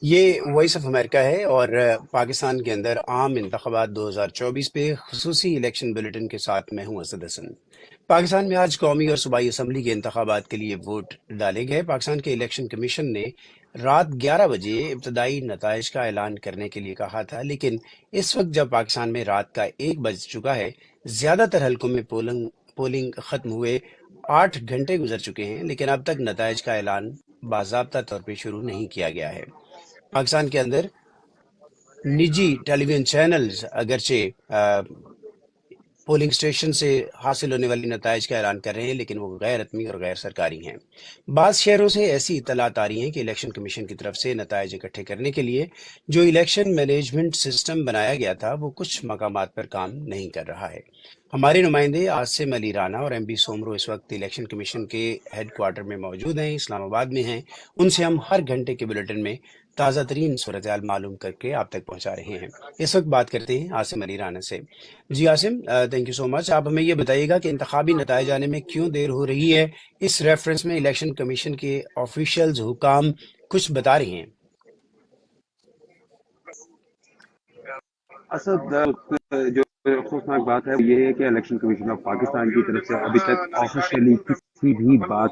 یہ voice of America ہے اور پاکستان کے اندر عام انتخابات 2024 پہ خصوصی الیکشن بلیٹن کے ساتھ میں ہوں اسد حسن۔ پاکستان میں آج قومی اور صوبائی اسمبلی کے انتخابات کے لیے ووٹ ڈالے گئے۔ پاکستان کے الیکشن کمیشن نے رات 11 بجے ابتدائی نتائج کا اعلان کرنے کے لیے کہا تھا، لیکن اس وقت جب پاکستان میں رات کا 1 بج چکا ہے، زیادہ تر حلقوں میں پولنگ ختم ہوئے 8 گھنٹے گزر چکے ہیں، لیکن اب تک نتائج کا اعلان باضابطہ طور پہ شروع نہیں کیا گیا ہے۔ پاکستان کے اندر نجی ٹیلی ویژن چینلز اگرچہ پولنگ اسٹیشن سے حاصل ہونے والی نتائج کا اعلان کر رہے ہیں، لیکن وہ غیر رسمی اور غیر سرکاری ہیں۔ بعض شہروں سے ایسی اطلاعات آ رہی ہیں کہ الیکشن کمیشن کی طرف سے نتائج اکٹھے کرنے کے لیے جو الیکشن مینجمنٹ سسٹم بنایا گیا تھا وہ کچھ مقامات پر کام نہیں کر رہا ہے۔ ہمارے نمائندے عاصم علی رانا اور ایم بی سومرو اس وقت الیکشن کمیشن کے ہیڈ کوارٹر میں موجود ہیں، اسلام آباد میں ہیں۔ ان سے ہم ہر گھنٹے کے بلیٹن میں تازہ ترین صورتحال معلوم کر کے آپ تک پہنچا رہے ہیں۔ اس وقت بات کرتے ہیں عاصم علی رانا سے۔ جی عاصم، تھینک یو سو مچ۔ آپ ہمیں یہ بتائیے گا کہ انتخابی نتائج آنے میں کیوں دیر ہو رہی ہے؟ اس ریفرنس میں الیکشن کمیشن کے آفیشیلز حکام کچھ بتا رہے ہیں؟ اسد جو افسوسناک بات ہے وہ یہ ہے کہ الیکشن کمیشن آف پاکستان کی طرف سے ابھی تک آفیشیلی کسی بھی بات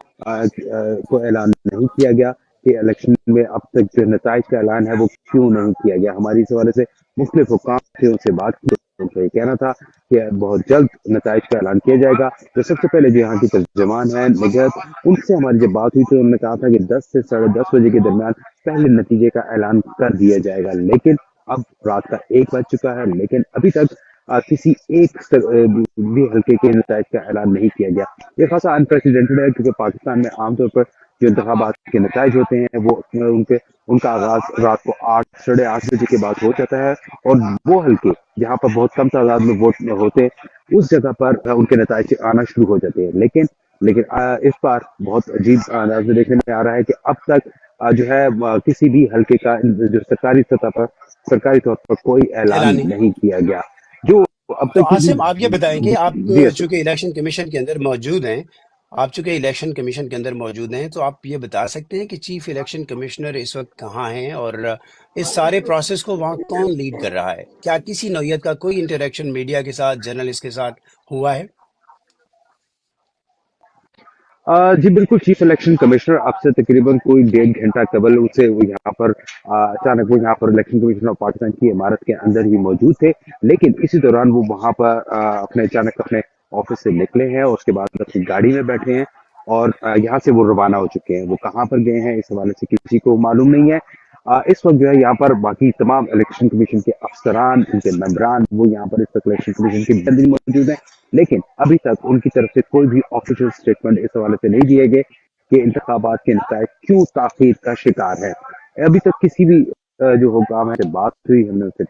کو اعلان نہیں کیا گیا کہ الیکشن میں اب تک جو نتائج کا اعلان ہے وہ کیوں نہیں کیا گیا۔ ہماری اس حوالے سے مختلف حکام سے ان سے بات کی، ان کا یہ کہنا تھا کہ بہت جلد نتائج کا اعلان کیا جائے گا۔ جو سب سے پہلے جو یہاں کی ترجمان ہے نگہت، ان سے ہماری جب بات ہوئی تو انہوں نے کہا تھا کہ 10 سے 10:30 بجے کے درمیان پہلے نتیجے کا اعلان کر دیا جائے گا، لیکن اب رات کا 1 بج چکا ہے، لیکن ابھی تک کسی ایک بھی حلقے کے نتائج کا اعلان نہیں کیا گیا۔ یہ خاصا انپریسیڈنٹڈ ہے کیونکہ پاکستان میں عام طور پر جو انتخابات کے نتائج ہوتے ہیں وہ ان کا آغاز رات کو 8 بجے کے بعد ہو جاتا ہے، اور وہ حلقے جہاں پر بہت کم تعداد میں ووٹ ہوتے ہیں اس جگہ پر ان کے نتائج آنا شروع ہو جاتے ہیں۔ لیکن اس بار بہت عجیب انداز میں دیکھنے میں آ رہا ہے کہ اب تک جو ہے کسی بھی حلقے کا جو سرکاری طور پر کوئی اعلان اعلان نہیں۔ نہیں کیا گیا۔ جو اب تو تک عاصم، آپ یہ بتائیں کہ آپ جی اسد، چونکہ الیکشن کمیشن کے اندر موجود ہیں، تو آپ یہ بتا سکتے ہیں کہ چیف الیکشن کمشنر اس وقت کہاں ہیں اور اس سارے پروسیس کو وہاں کون لیڈ کر رہا ہے؟ کیا کسی نوعیت کا کوئی انٹریکشن میڈیا کے ساتھ، جرنلسٹ کے ساتھ ہوا ہے؟ جی بالکل، چیف الیکشن کمشنر اب سے تقریباً کوئی 1.5 گھنٹہ قبل اسے وہ یہاں پر اچانک وہ یہاں پر الیکشن کمیشن آف پاکستان کی عمارت کے اندر ہی موجود تھے، لیکن اسی دوران وہ وہاں پر اپنے آفس سے نکلے ہیں اور اس کے بعد اپنی گاڑی میں بیٹھے ہیں اور یہاں سے وہ روانہ ہو چکے ہیں۔ وہ کہاں پر گئے ہیں اس حوالے سے کسی کو معلوم نہیں ہے۔ اس وقت جو ہے یہاں پر باقی تمام الیکشن کمیشن کے افسران، ان کے ممبران، وہ یہاں پر اس وقت الیکشن کمیشن کے اندر موجود ہیں، لیکن ابھی تک ان کی طرف سے کوئی بھی آفیشیل اسٹیٹمنٹ اس حوالے سے نہیں دیے گئے کہ انتخابات کے نتائج کیوں تاخیر کا شکار ہے۔ ابھی تک کسی بھی جو حکام ہے سے بات ہوئی، ہم نے ان سے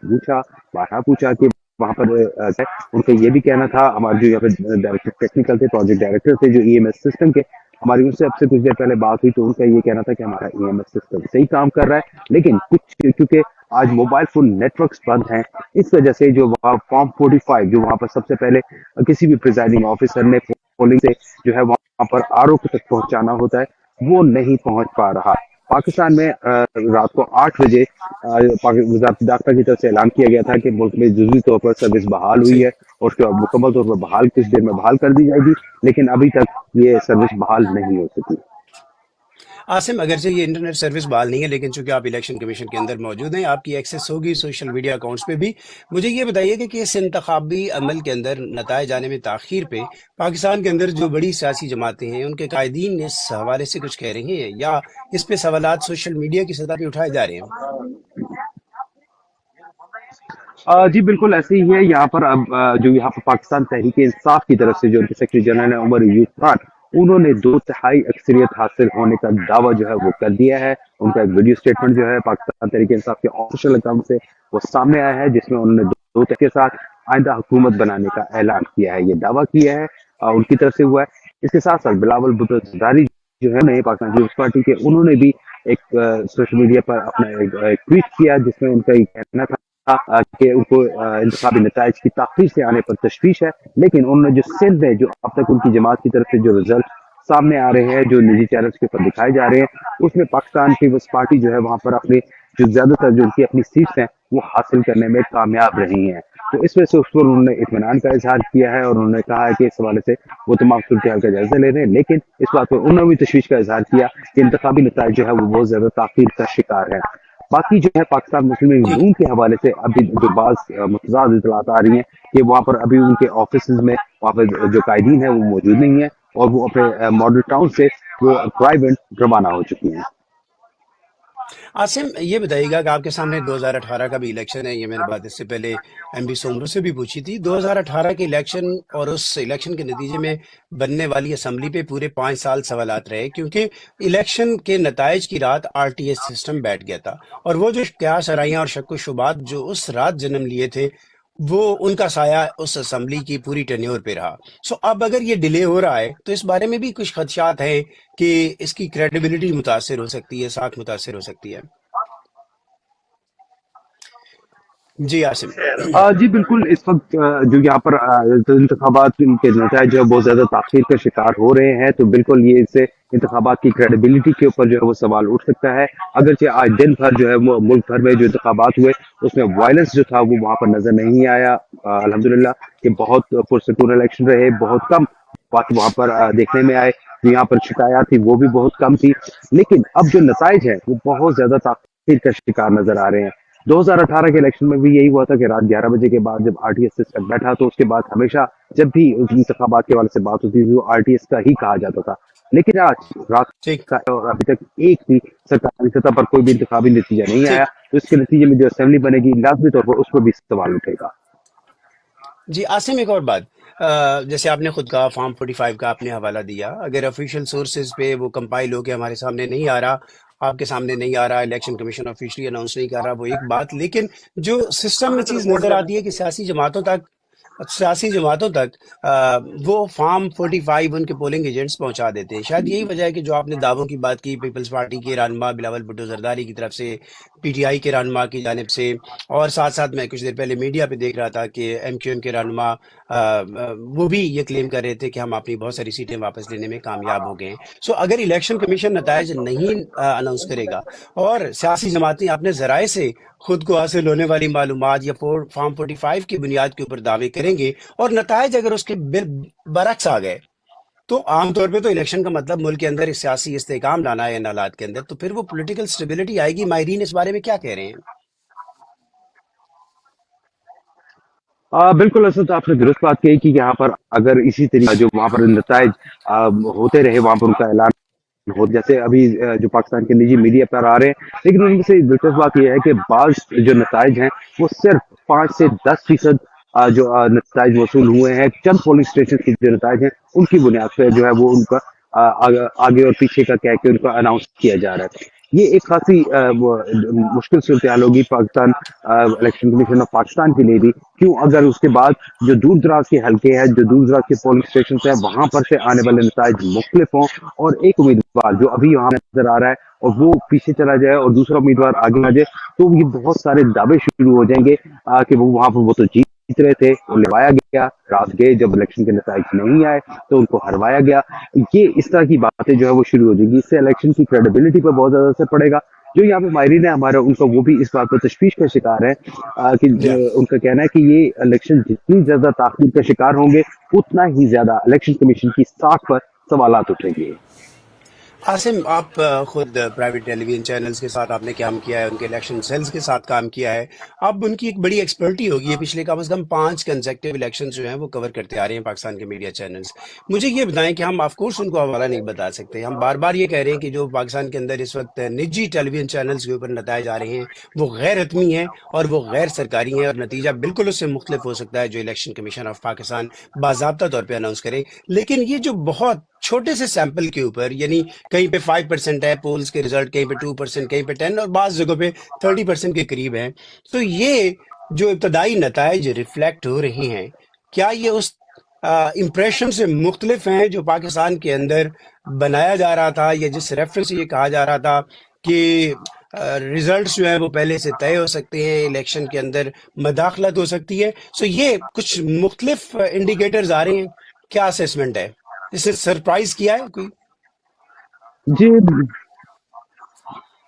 بارہا پوچھا کہ وہاں پر ان کا یہ بھی کہنا تھا، ہمارے جو یہاں پہ ڈائریکٹر ٹیکنیکل تھے، پروجیکٹ ڈائریکٹر تھے جو ای ایم ایس سسٹم کے، ہماری ان سے اب سے کچھ دیر پہلے بات ہوئی تو ان کا یہ کہنا تھا کہ ہمارا ای ایم ایس سسٹم صحیح کام کر رہا ہے، لیکن کچھ کیونکہ آج موبائل فون نیٹ ورکس بند ہیں، اس وجہ سے جو وہاں فارم 45 جو وہاں پر سب سے پہلے کسی بھی پریزائڈنگ آفیسر نے پولنگ سے جو ہے وہاں پر آر او تک پہنچانا ہوتا ہے، وہ نہیں پہنچ پا رہا۔ پاکستان میں رات کو 8 بجے وزارت داخلہ کی طرف سے اعلان کیا گیا تھا کہ ملک میں جزوی طور پر سروس بحال ہوئی صحیح۔ ہے اور اس کے بعد مکمل طور پر کچھ دیر میں بحال کر دی جائے گی، لیکن ابھی تک یہ سروس بحال نہیں ہو سکی۔ عاصم، اگرچہ یہ انٹرنیٹ سروس بحال نہیں ہے، لیکن چونکہ آپ الیکشن کمیشن کے اندر موجود ہیں، آپ کی ایکسیس ہوگی سوشل میڈیا اکاؤنٹس پہ بھی۔ مجھے یہ بتائیے کہ اس انتخابی عمل کے اندر نتائج آنے میں تاخیر پہ پاکستان کے اندر جو بڑی سیاسی جماعتیں ہیں ان کے قائدین اس حوالے سے کچھ کہہ رہے ہیں یا اس پہ سوالات سوشل میڈیا کی سطح پہ اٹھائے جا رہے ہیں؟ جی بالکل ایسے ہی ہے۔ یہاں پر اب جو یہاں پر پاکستان تحریک انصاف کی طرف سے جو سیکرٹری جنرل ہے عمر ایوب خان، انہوں نے 2/3 اکثریت حاصل ہونے کا دعویٰ جو ہے وہ کر دیا ہے۔ ان کا ایک ویڈیو اسٹیٹمنٹ جو ہے پاکستان تحریک انصاف کے آفیشیل اکاؤنٹ سے وہ سامنے آیا ہے، جس میں انہوں نے 2 کے ساتھ آئندہ حکومت بنانے کا اعلان کیا ہے، یہ دعویٰ کیا ہے ان کی طرف سے ہوا ہے۔ اس کے ساتھ ساتھ بلاول بھٹو زرداری جو ہے نئے پاکستان پیپلز پارٹی کے، انہوں نے بھی ایک سوشل میڈیا پر اپنا ایک ٹویٹ کیا جس میں ان کا یہ کہنا تھا کہ ان کو انتخابی نتائج کی تاخیر سے آنے پر تشویش ہے، لیکن انہوں نے جو سندھ میں جو اب تک ان کی جماعت کی طرف سے جو رزلٹ सामने आ रहे हैं, जो निजी चैनल्स के ऊपर दिखाए जा रहे हैं, उसमें पाकिस्तान पीपल्स पार्टी जो है वहां पर अपने जो ज्यादातर जो उनकी अपनी सीट्स हैं वो हासिल करने में कामयाब रही हैं। तो इस वजह से उस पर उन्होंने इत्मीनान का इजहार किया है और उन्होंने कहा है कि इस हवाले से वो तमाम सूरत हाल का जायजा ले रहे हैं। लेकिन इस बात पर उन्होंने भी तशवीश का इजहार किया कि इंतखाबी नताइज जो है वो बहुत ज्यादा ताखीर का शिकार है। बाकी जो है पाकिस्तान मुस्लिम लीग जी नून के हवाले से अभी जो बाज मुतजाद इतलात आ रही हैं कि वहाँ पर अभी उनके ऑफिस में वहाँ पर जो कायदीन है वो मौजूद नहीं है और वो अपने मॉडल टाउन से वो प्राइवेट रवाना हो चुकी हैं। आसिम, ये बताइएगा कि आपके सामने 2018 का भी इलेक्शन है। ये मैंने बात इससे पहले एमबी सोमरू से भी पूछी थी। 2018 के इलेक्शन और उस इलेक्शन के नतीजे में बनने वाली असम्बली पे पूरे 5 साल सवालात रहे, क्योंकि इलेक्शन के नताइज की रात आरटीएस सिस्टम बैठ गया था, और वो जो क्यास आराइयाँ और शक्को शुबात जो उस रात जन्म लिए थे, वो उनका साया उस असम्बली की पूरी टेन्योर पे रहा। सो अब अगर ये डिले हो रहा है तो इस बारे में भी कुछ खदशात हैं कि इसकी क्रेडिबिलिटी मुतासर हो सकती है, साख मुतासर हो सकती है। जी आसिम। जी बिल्कुल, इस वक्त जो यहाँ पर तो इंतखाबात के नतीजे जो है बहुत ज्यादा ताखीर का शिकार हो रहे हैं, तो बिल्कुल ये इससे इंतखाबात की क्रेडिबिलिटी के ऊपर जो है वो सवाल उठ सकता है। अगरचे आज दिन भर जो है वो मुल्क भर में जो इंतखाबात हुए उसमें वायलेंस जो था वो वहाँ पर नजर नहीं आया। अल्हम्दुलिल्लाह कि बहुत पुरसकून इलेक्शन रहे, बहुत कम बात वहाँ पर देखने में आए। जो यहाँ पर शिकायत थी वो भी बहुत कम थी, लेकिन अब जो नतज है वो बहुत ज्यादा ताखीर का शिकार नजर आ रहे हैं। 2018 के इलेक्शन में भी यही हुआ था कि रात 11 बजे के बाद जब आरटीएस सिस्टम बैठा तो उसके बाद हमेशा जब भी इंतखाबात के वाले से बात होती थी तो आरटीएस का ही कहा जाता था। लेकिन आज रात ठीक का और अभी तक एक भी सरकारी सतह पर कोई भी इंतखाबी नतीजा नहीं आया, ठीक। तो इसके नतीजे में जो असेंबली बनेगी लाजमी तौर पर उस पर भी सवाल उठेगा। जी आसिम, एक और बात। जैसे आपने खुद कहा, फॉर्म 45 का आपने हवाला दिया, अगर ऑफिशियल सोर्सेज पे वो कंपाइल होके हमारे सामने नहीं आ रहा, आपके सामने नहीं आ रहा, इलेक्शन कमीशन ऑफिशियली अनाउंस नहीं कर रहा, वो एक बात, लेकिन जो सिस्टम में चीज़ नज़र आती है कि सियासी जमातों तक वो फॉर्म 45 उनके पोलिंग एजेंट्स पहुंचा देते हैं। शायद यही वजह है कि जो आपने दावों की बात की, पीपल्स पार्टी के रहनुमा बिलावल भुट्टो जरदारी की तरफ से, पीटीआई के रहनुमा की जानिब से, और साथ साथ मैं कुछ देर पहले मीडिया पे देख रहा था कि एमक्यूएम के रहनुमा वो भी ये क्लेम कर रहे थे कि हम अपनी बहुत सारी सीटें वापस लेने में कामयाब हो गए हैं। सो अगर इलेक्शन कमीशन नताइज नहीं अनाउंस करेगा और सियासी जमातें अपने जराए से खुद को हासिल होने वाली मालूमात या फॉर्म 45 की बुनियाद के ऊपर दावे करेंगे, और नताइज अगर उसके बरक्स आ गए, तो आमतौर पे तो इलेक्शन का मतलब मुल्क के अंदर सियासी इस्तेकाम लाना है इन हालात के अंदर, तो फिर वो पॉलिटिकल स्टेबिलिटी आएगी। माहिरीन इस बारे में क्या कह रहे हैं? बिल्कुल असद, आपने दुरुस्त बात कही कि यहाँ पर अगर इसी तरीके जो वहाँ पर नतज होते रहे, वहाँ पर उनका ऐलान हो जैसे अभी जो पाकिस्तान के निजी मीडिया पर आ रहे हैं, लेकिन उनमें से दिलचस्प बात यह है कि बाज जो नतज हैं वो सिर्फ 5 से 10% जो नतज वसूल हुए हैं। चंद पोलिंग स्टेशन की जो नतज हैं उनकी बुनियाद पर जो है वो उनका आगे और पीछे का कह के उनका अनाउंस किया जा रहा है। ये एक खासी मुश्किल सूरत हाल होगी Pakistan election commission of Pakistan के लिए भी। क्यों? अगर उसके बाद जो दूर दराज के हल्के हैं, जो दूर दराज के पोलिंग स्टेशन हैं, वहां पर से आने वाले नताज मुख्तलिफ हों और एक उम्मीदवार जो अभी वहां नजर आ रहा है और वो पीछे चला जाए और दूसरा उम्मीदवार आगे आ जाए, तो ये बहुत सारे दावे शुरू हो जाएंगे कि वो वहां पर वो तो जीत रहे थे, वो लिवाया गया, रात गए जब इलेक्शन के नताइज नहीं आए तो उनको हरवाया गया। ये इस तरह की बातें जो है वो शुरू हो जाएगी। इससे इलेक्शन की क्रेडिबिलिटी पर बहुत ज्यादा असर पड़ेगा। जो यहाँ पे माहिरीन है हमारा, उनका वो भी इस बात पर तशवीश का शिकार है कि जी उनका कहना है कि ये इलेक्शन जितनी ज्यादा ताखीर का शिकार होंगे उतना ही ज्यादा इलेक्शन कमीशन की साख पर सवालात उठेंगे। आसिम, आप खुद प्राइवेट टेलीविजन चैनल्स के साथ आपने काम किया है, उनके इलेक्शन सेल्स के साथ काम किया है। अब उनकी एक बड़ी एक्सपर्टी होगी है, पिछले कम से कम 5 कंसेक्टिव इलेक्शन जो हैं वो कवर करते आ रहे हैं पाकिस्तान के मीडिया चैनल्स। मुझे ये बताएं कि हम ऑफ कोर्स उनको हवाला नहीं बता सकते, हम बार बार ये कह रहे हैं कि जो पाकिस्तान के अंदर इस वक्त निजी टेलीविजन चैनल्स के ऊपर नताए जा रहे हैं वो गैर हतमी हैं और वो गैर सरकारी हैं, और नतीजा बिल्कुल उससे मुख्तलिफ हो सकता है जो इलेक्शन कमीशन ऑफ पाकिस्तान बाज़ाब्ता तौर पर अनाउंस करे। लेकिन ये जो बहुत छोटे से सैंपल के ऊपर, यानी कहीं पे 5% है पोल्स के रिजल्ट, कहीं पे 2%, कहीं पे 10, और बाज़ जगहों पे 30% के करीब हैं, तो ये जो इब्तदाई नताइज रिफ्लेक्ट हो रही हैं, क्या ये उस इम्प्रेशन से मुख्तलिफ हैं जो पाकिस्तान के अंदर बनाया जा रहा था, या जिस रेफरेंस से ये कहा जा रहा था कि रिजल्ट्स जो है वो पहले से तय हो सकते हैं, इलेक्शन के अंदर मदाखलत हो सकती है? सो ये कुछ मुख्तलिफ इंडिकेटर्स आ रहे हैं, क्या असेसमेंट है? इससे सरप्राइज किया है कोई? जी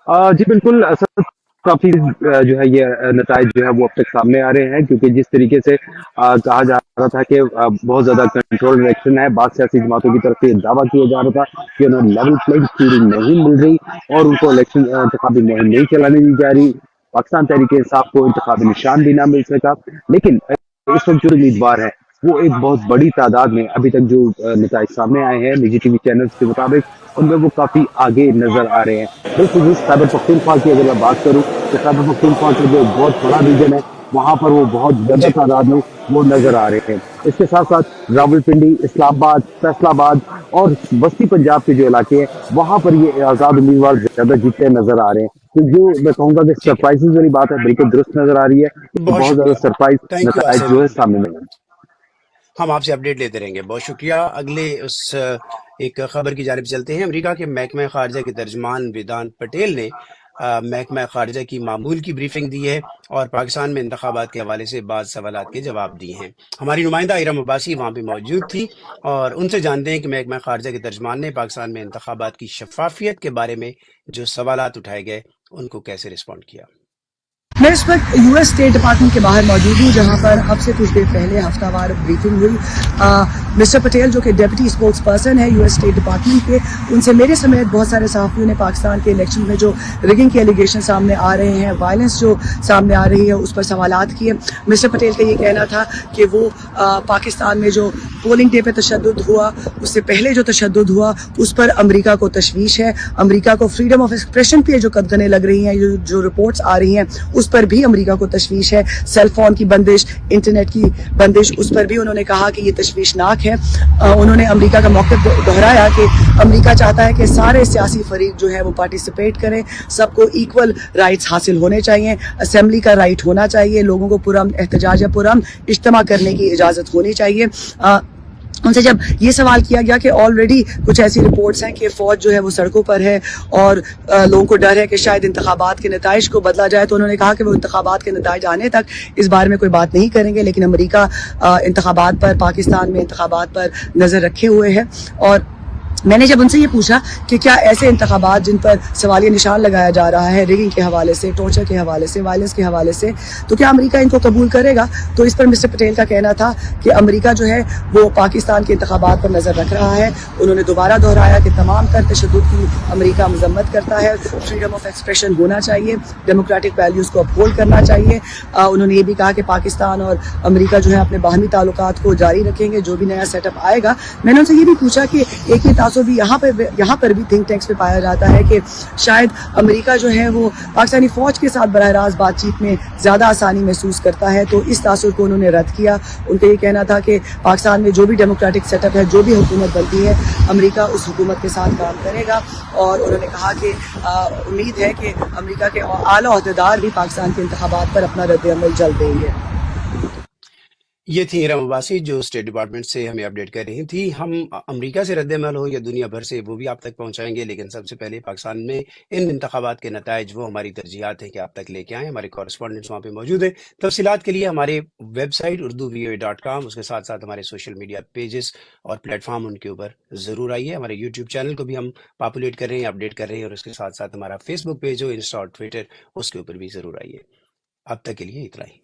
जी बिल्कुल सर, काफी जो है ये नताइज जो है वो अब तक सामने आ रहे हैं, क्योंकि जिस तरीके से कहा जा रहा था कि बहुत ज्यादा कंट्रोल इलेक्शन है, बाद सियासी जमातों की तरफ से ये दावा किया जा रहा था कि उन्हें लेवल प्लेइंग फील्ड नहीं मिल रही और उनको इलेक्शन इंतखाबी मुहिम नहीं चलाने दी जा रही। पाकिस्तान तहरीक इंसाफ को इंतखाबी निशान भी ना मिल सका। लेकिन इस वक्त जो उम्मीदवार है वो एक बहुत बड़ी तादाद में अभी तक जो नताइज सामने आए हैं निजी टीवी चैनल्स के मुताबिक, उनमें वो काफी आगे नजर आ रहे हैं। बिल्कुल खैबर पख्तूनख्वा की अगर मैं बात करूं तो खैबर पख्तूनख्वा का जो बहुत बड़ा रीजन है वहां पर वो बहुत ज्यादा जी। तादाद में वो नजर आ रहे हैं। इसके साथ साथ रावलपिंडी, इस्लामाबाद, फैसलाबाद और बस्ती पंजाब के जो इलाके हैं वहां पर ये आजाद उम्मीदवार ज्यादा जीतते नजर आ रहे हैं। तो जो मैं कहूंगा कि ठीक है, सरप्राइजेस वाली बात है बिल्कुल दुरुस्त नजर आ रही है कि बहुत बहुत ज्यादा शुक्रिया। सरप्राइज थैंक यू नताइज आसिम। जो है सामने में है। हम आपसे अपडेट लेते रहेंगे, बहुत शुक्रिया। अगले उस एक खबर की जानिब चलते हैं। अमेरिका के महकमा खारजा के तर्जमान वेदांत पटेल ने महकमा खारजा की मामूल की ब्रीफिंग दी है और पाकिस्तान में इंतखाबात के हवाले से बाद सवालात के जवाब दिए हैं। हमारी नुमाइंदा इरम अब्बासी वहाँ पे मौजूद थी और उनसे जानते हैं कि महकमा खारजा के तर्जमान ने पाकिस्तान में इंतखाबात की शफाफियत के बारे में जो सवालात उठाए गए उनको कैसे रिस्पॉन्ड किया। मैं इस वक्त यूएस स्टेट डिपार्टमेंट के बाहर मौजूद हूँ, जहाँ पर अब से कुछ देर पहले हफ्तावार ब्रीफिंग हुई। मिस्टर पटेल जो कि डेप्यूटी स्पोक्स पर्सन है यूएस स्टेट डिपार्टमेंट के, उनसे मेरे समेत बहुत सारे सहाफ़ियों ने पाकिस्तान के इलेक्शन में जो रिगिंग के एलिगेशन सामने आ रहे हैं, वायलेंस जो सामने आ रही है, उस पर सवालात किए। मिस्टर पटेल का ये कहना था कि वो पाकिस्तान में जो पोलिंग डे पे तशद्दुद हुआ, उससे पहले जो तशद्दुद हुआ, उस पर अमेरिका को तशवीश है। अमेरिका को फ्रीडम ऑफ एक्सप्रेशन पे जो कदगने लग रही हैं, जो रिपोर्ट्स आ रही हैं, उस पर भी अमेरिका को तशवीश है। सेल फोन की बंदिश, इंटरनेट की बंदिश, उस पर भी उन्होंने कहा कि ये तशवीशनाक है। उन्होंने अमेरिका का मौक़िफ़ दोहराया कि अमेरिका चाहता है कि सारे सियासी फरीक जो है वो पार्टिसिपेट करें, सबको इक्वल राइट्स हासिल होने चाहिए, असेंबली का राइट होना चाहिए, लोगों को पुरअमन एहतजाज या पुरअमन इज्तिमा करने की इजाज़त होनी चाहिए। उनसे जब ये सवाल किया गया कि ऑलरेडी कुछ ऐसी रिपोर्ट्स हैं कि फ़ौज जो है वो सड़कों पर है और लोगों को डर है कि शायद इंतखाबात के नताइज को बदला जाए, तो उन्होंने कहा कि वो इंतखाबात के नताइज आने तक इस बारे में कोई बात नहीं करेंगे। लेकिन अमेरिका इंतखाबात पर, पाकिस्तान में इंतखाबात पर नज़र रखे हुए है। और मैंने जब उनसे ये पूछा कि क्या ऐसे इंतखाबात जिन पर सवालिया निशान लगाया जा रहा है रिगिंग के हवाले से, टॉर्चर के हवाले से, वायलेंस के हवाले से, तो क्या अमेरिका इनको कबूल करेगा, तो इस पर मिस्टर पटेल का कहना था कि अमेरिका जो है वो पाकिस्तान के इंतखाबात पर नज़र रख रहा है। उन्होंने दोबारा दोहराया कि तमाम तर तशद्दुद की अमेरिका मजम्मत करता है, फ्रीडम ऑफ एक्सप्रेशन होना चाहिए, डेमोक्रेटिक वैल्यूज़ को अपहोल्ड करना चाहिए। उन्होंने ये भी कहा कि पाकिस्तान और अमेरिका जो है अपने बाहमी ताल्लुकात को जारी रखेंगे जो भी नया सेटअप आएगा। मैंने उनसे ये भी पूछा कि एक ही भी यहाँ पर भी थिंक टैंक्स पे पाया जाता है कि शायद अमेरिका जो है वो पाकिस्तानी फ़ौज के साथ बराह रास्त बातचीत में ज़्यादा आसानी महसूस करता है, तो इस तासुर को उन्होंने रद्द किया। उनका ये कहना था कि पाकिस्तान में जो भी डेमोक्रेटिक सेटअप है, जो भी हुकूमत बनती है, अमेरिका उस हुकूमत के साथ काम करेगा। और उन्होंने कहा कि उम्मीद है कि अमेरिका के आला ओहदेदार भी पाकिस्तान के इंतखाबात पर अपना रद्द-ए-अमल जल्द देंगे। ये थी इरम अब्बासी जो स्टेट डिपार्टमेंट से हमें अपडेट कर रही थी। हम अमेरिका से रद्द-ए-अमल हो या दुनिया भर से, वो भी आप तक पहुंचाएंगे, लेकिन सबसे पहले पाकिस्तान में इन इंतखाबात के नताइज वो हमारी तरजीहात हैं कि आप तक लेके आएँ। हमारे कॉरेस्पॉन्डेंट्स वहाँ पे मौजूद हैं। तफसीलात के लिए हमारे वेबसाइट urduvoa.com, उसके साथ साथ हमारे सोशल मीडिया पेजेस और प्लेटफॉर्म उनके ऊपर ज़रूर आइए। हमारे यूट्यूब चैनल को भी हम पॉपुलेट कर रहे हैं, अपडेट कर रहे हैं, और उसके साथ साथ हमारा फेसबुक पेज हो, इंस्टा और ट्विटर, उसके ऊपर भी ज़रूर आइए। अब तक के लिए इतना ही।